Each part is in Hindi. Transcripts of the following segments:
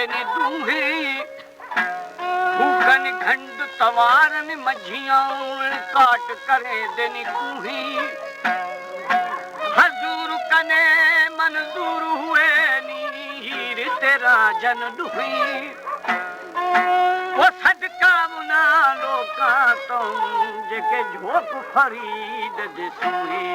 देनी दूही भूखन घंड तवारन मझियां काट करे देनी तूही हजूर कने मंजूर हुए नीर तेरा जन दुही वो सदका मुना लोका तुम जेके झोक फरीद दिसुई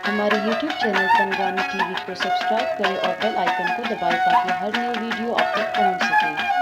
हमारे YouTube चैनल संग्रामी टीवी को सब्सक्राइब करें और बेल आइकन को दबाएं ताकि हर नई वीडियो आप तक पहुंच सके।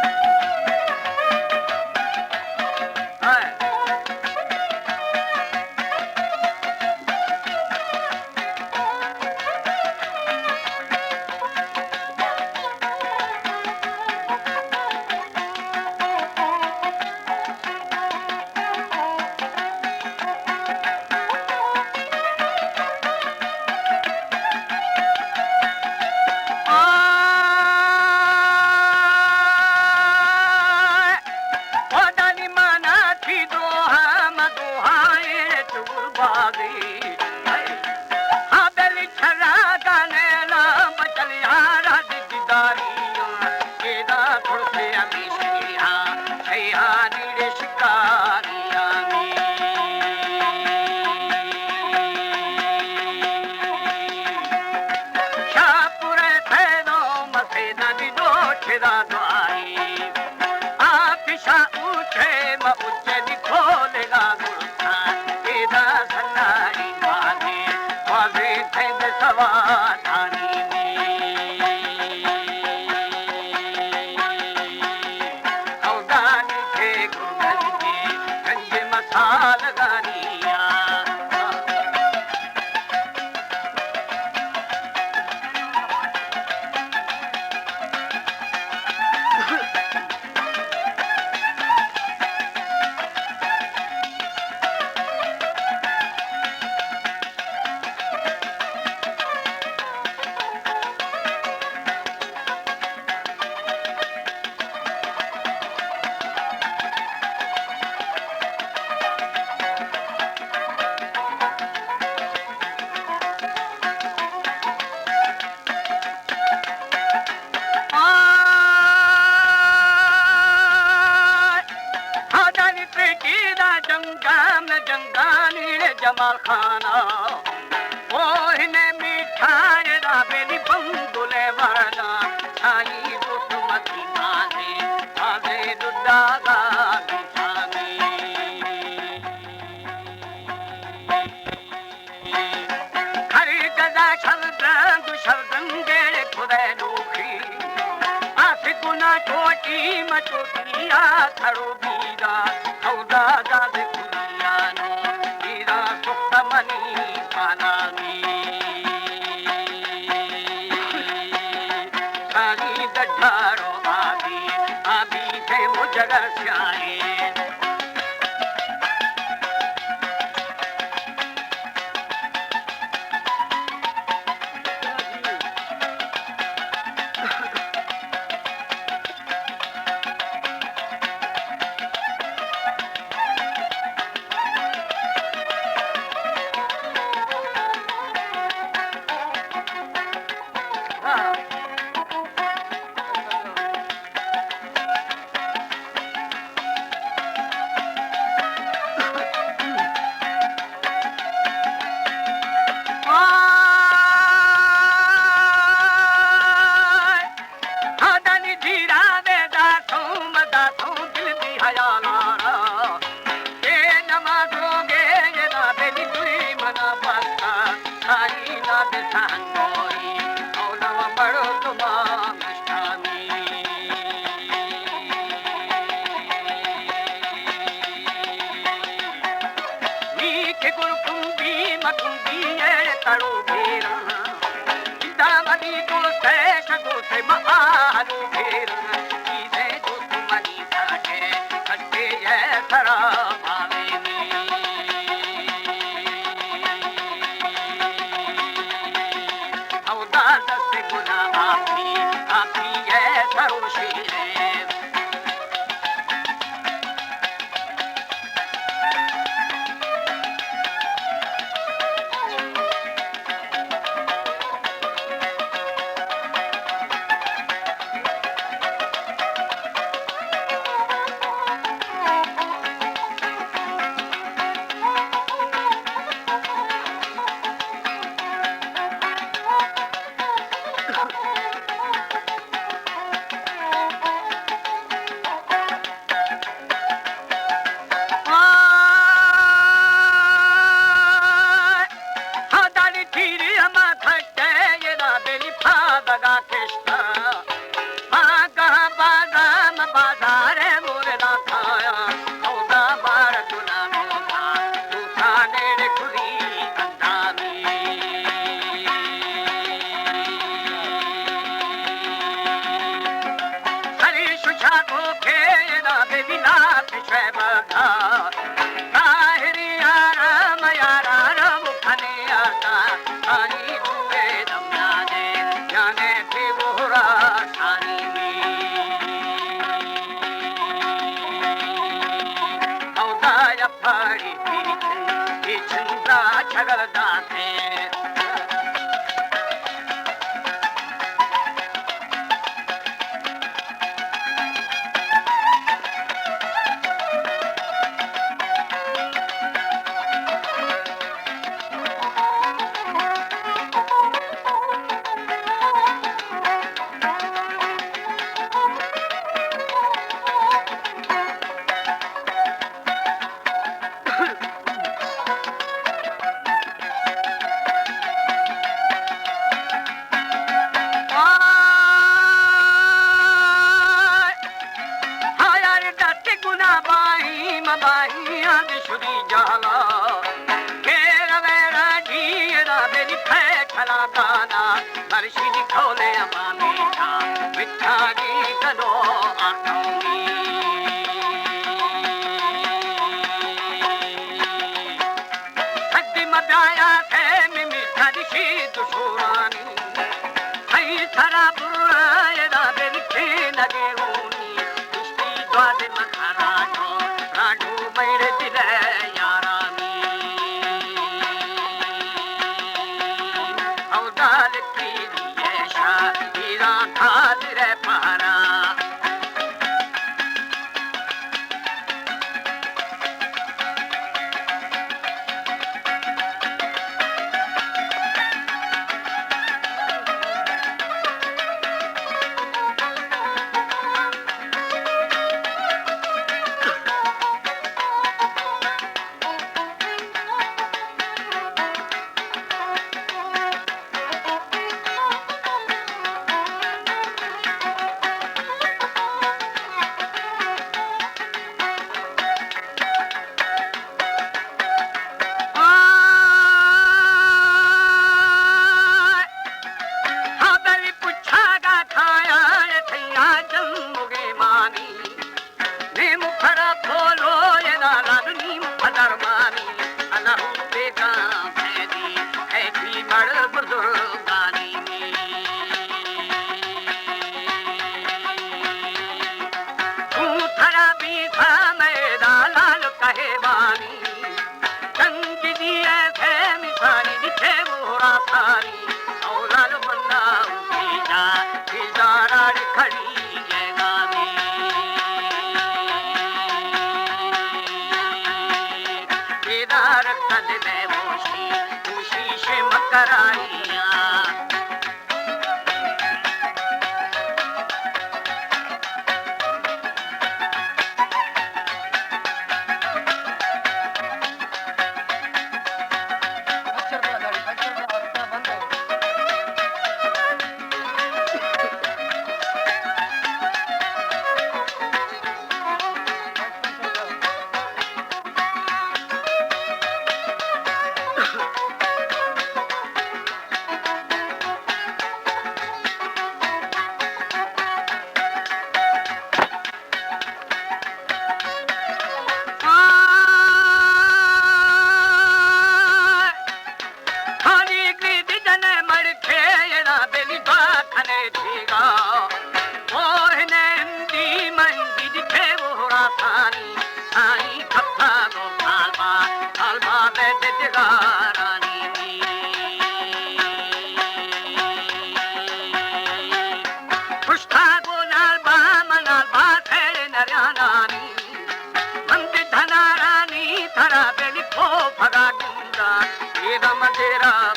जमाल खाना ओ हिने मिठाई दा बेली बंगुले वाला छाई दुत मती माने आवे दुदागा बिछाने खरी गदा शब्दंगे खुदे दुखी आस गुना छोटी मचोटिया थड़ो बीरा हौदा गाद कुरिया नो मनी पानानी सारी दढ़ारो आबी थे वो जगर स्याए खयालारा ये नमाजोगे ये ना बेली तुई मना बस्ता सारी ना बेसांगोई औलवा बड़ो तुमा मिष्ठामी मीके गुरकुंबी मकुंबी ये तड़ो भेरा दामदी को सैश को से महालू भेरा चीज़ें जो तुम्हारी साथे कट्टे ये सरा भावेनी औदा दस गुना आपी ये सरोशी है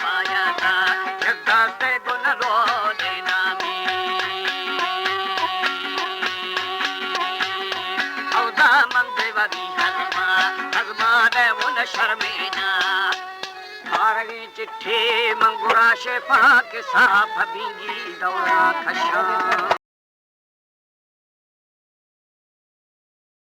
माया था जगते गुन लो देना औदा मंदे वदी हजमा दे वो न शर्मीना हारगी चिट्ठी मंगुरा शेफा के साफ बिंगी दौरा खशा